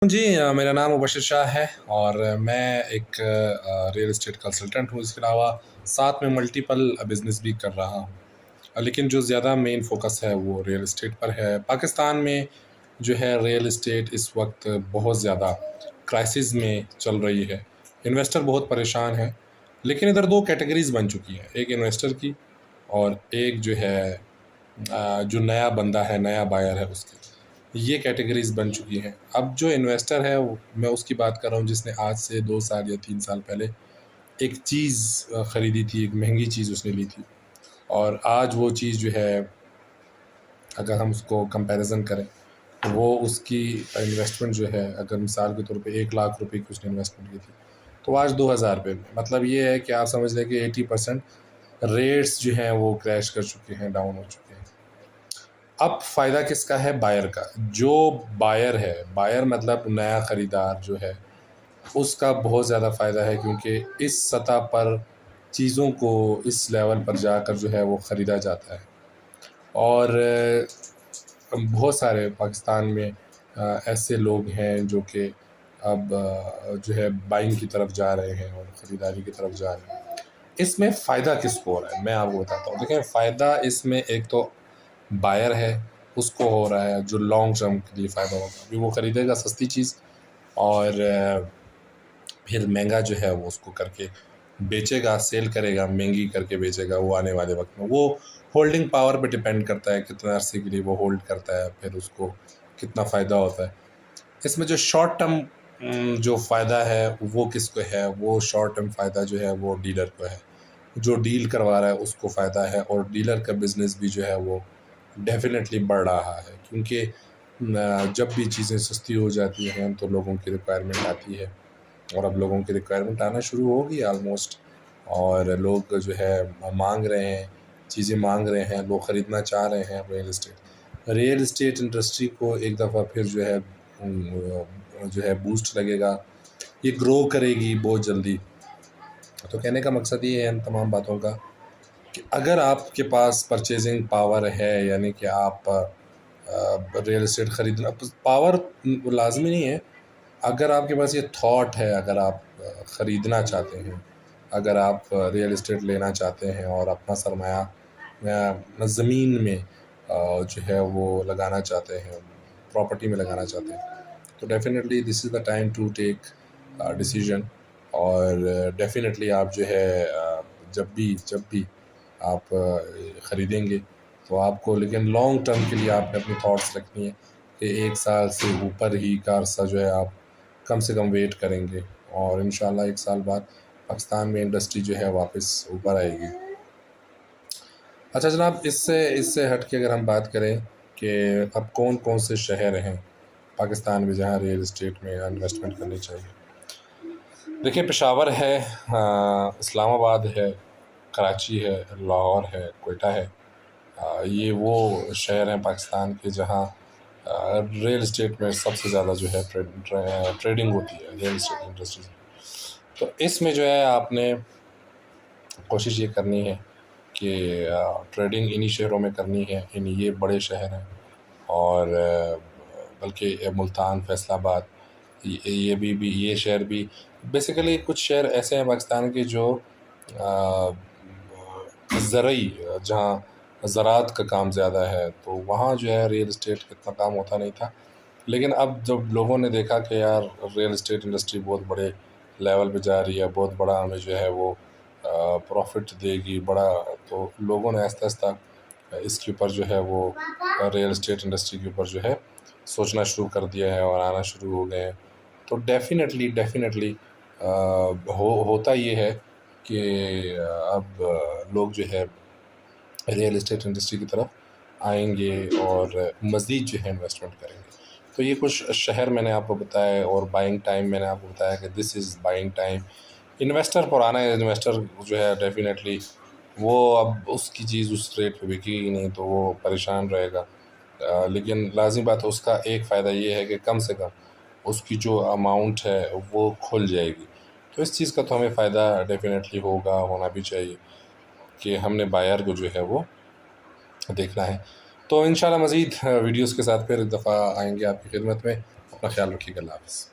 जी मेरा नाम मुबशिर शाह है और मैं एक रियल एस्टेट कंसल्टेंट हूँ। इसके अलावा साथ में मल्टीपल बिजनेस भी कर रहा हूँ, लेकिन जो ज़्यादा मेन फोकस है वो रियल एस्टेट पर है। पाकिस्तान में जो है रियल एस्टेट इस वक्त बहुत ज़्यादा क्राइसिस में चल रही है। इन्वेस्टर बहुत परेशान है, लेकिन इधर दो कैटेगरीज बन चुकी हैं, एक इन्वेस्टर की और एक जो है जो नया बंदा है, नया बायर है उसकी। ये कैटेगरीज बन चुकी हैं। अब जो इन्वेस्टर है मैं उसकी बात कर रहा हूँ जिसने आज से 2 साल या 3 साल पहले एक चीज़ ख़रीदी थी, एक महंगी चीज़ उसने ली थी और आज वो चीज़ जो है अगर हम उसको कंपैरिजन करें तो वो उसकी इन्वेस्टमेंट जो है, अगर मिसाल के तौर पे 1 लाख रुपए की उसने इन्वेस्टमेंट की थी तो आज 2000 रुपये में। मतलब ये है कि आप समझ लें कि 80% रेट्स जो हैं वो क्रैश कर चुके हैं, डाउन हो चुके हैं। अब फ़ायदा किसका है? बायर का। जो बायर है, बायर मतलब नया ख़रीदार जो है, उसका बहुत ज़्यादा फ़ायदा है, क्योंकि इस सतह पर चीज़ों को इस लेवल पर जाकर जो है वो ख़रीदा जाता है। और बहुत सारे पाकिस्तान में ऐसे लोग हैं जो कि अब जो है बाइंग की तरफ जा रहे हैं और ख़रीदारी की तरफ जा रहे हैं। इसमें फ़ायदा किसको हो रहा है? मैं आपको बताता हूँ। देखिए, फ़ायदा इसमें एक तो बायर है, उसको हो रहा है, जो लॉन्ग टर्म के लिए फ़ायदा होगा, क्योंकि वो ख़रीदेगा सस्ती चीज़ और फिर महंगा जो है वो उसको करके बेचेगा, सेल करेगा, महंगी करके बेचेगा वो आने वाले वक्त में। वो होल्डिंग पावर पे डिपेंड करता है, कितने अरसे के लिए वो होल्ड करता है, फिर उसको कितना फ़ायदा होता है। इसमें जो शॉर्ट टर्म जो फ़ायदा है वो किसको है? वो शॉर्ट टर्म फ़ायदा जो है वो डीलर को है। जो डील करवा रहा है उसको फ़ायदा है, और डीलर का बिज़नेस भी जो है वो डेफ़िनेटली बढ़ रहा है, क्योंकि जब भी चीज़ें सस्ती हो जाती हैं तो लोगों की रिक्वायरमेंट आती है, और अब लोगों की रिक्वायरमेंट आना शुरू हो गई ऑलमोस्ट, और लोग जो है मांग रहे हैं, चीज़ें मांग रहे हैं, लोग ख़रीदना चाह रहे हैं रियल एस्टेट इंडस्ट्री को एक दफ़ा फिर जो है बूस्ट लगेगा, ये ग्रो करेगी बहुत जल्दी। तो कहने का मकसद ये है इन तमाम बातों का कि अगर आपके पास परचेजिंग पावर है, यानी कि आप रियल एस्टेट ख़रीदना, पावर लाजमी नहीं है, अगर आपके पास ये थॉट है, अगर आप ख़रीदना चाहते हैं, अगर आप रियल एस्टेट लेना चाहते हैं और अपना सरमाया ज़मीन में जो है वो लगाना चाहते हैं, प्रॉपर्टी में लगाना चाहते हैं, तो definitely this is the time to take decision. और डेफ़िनेटली आप जो है जब भी आप ख़रीदेंगे तो आपको, लेकिन लॉन्ग टर्म के लिए आपने अपनी थॉट्स रखनी है कि 1 साल से ऊपर ही का अरसा जो है आप कम से कम वेट करेंगे, और इंशाल्लाह 1 साल बाद पाकिस्तान में इंडस्ट्री जो है वापस ऊपर आएगी। अच्छा जनाब, इससे इससे हट के अगर हम बात करें कि अब कौन-कौन से शहर हैं पाकिस्तान में जहाँ रियल एस्टेट में इन्वेस्टमेंट करनी चाहिए। देखिए, पेशावर है, इस्लामाबाद है, कराची है, लाहौर है, क्वेटा है। ये वो शहर हैं पाकिस्तान के जहाँ रियल एस्टेट में सबसे ज़्यादा जो है ट्रेडिंग होती है रियल एस्टेट इंडस्ट्री। तो इसमें जो है आपने कोशिश ये करनी है कि ट्रेडिंग इन्हीं शहरों में करनी है, ये बड़े शहर हैं। और बल्कि मुल्तान, फैसलाबाद, ये ये शहर भी, बेसिकली कुछ शहर ऐसे हैं पाकिस्तान के जो ज़रई, जहाँ ज़राअत का काम ज़्यादा है, तो वहाँ जो है रियल एस्टेट का इतना काम होता नहीं था। लेकिन अब जब लोगों ने देखा कि यार रियल एस्टेट इंडस्ट्री बहुत बड़े लेवल पे जा रही है, बहुत बड़ा हमें जो है वो प्रॉफिट देगी बड़ा, तो लोगों ने आहिस्ता-आहिस्ता इसके ऊपर जो है वो रियल एस्टेट इंडस्ट्री के ऊपर जो है सोचना शुरू कर दिया है और आना शुरू हो गए हैं। तो डेफ़िनेटली होता ये है कि अब लोग जो है रियल एस्टेट इंडस्ट्री की तरफ आएंगे और मज़ीद जो है इन्वेस्टमेंट करेंगे। तो ये कुछ शहर मैंने आपको बताया, और बाइंग टाइम मैंने आपको बताया कि this is buying time. Investor पुराना इन्वेस्टर जो है डेफ़िनेटली वो अब उसकी चीज़ उस रेट पे बिकेगी नहीं, तो वो परेशान रहेगा। लेकिन लाज़मी बात है, उसका एक फ़ायदा ये है कि कम से कम उसकी जो अमाउंट है वो खुल जाएगी। तो इस चीज़ का तो हमें फ़ायदा डेफ़िनेटली होगा, होना भी चाहिए कि हमने बायर को जो है वो देखना है। तो इंशाल्लाह मज़ीद वीडियोज़ के साथ फिर एक दफ़ा आएँगे आपकी खिदमत में। اپنا خیال رکھیے گا، اللہ حافظ۔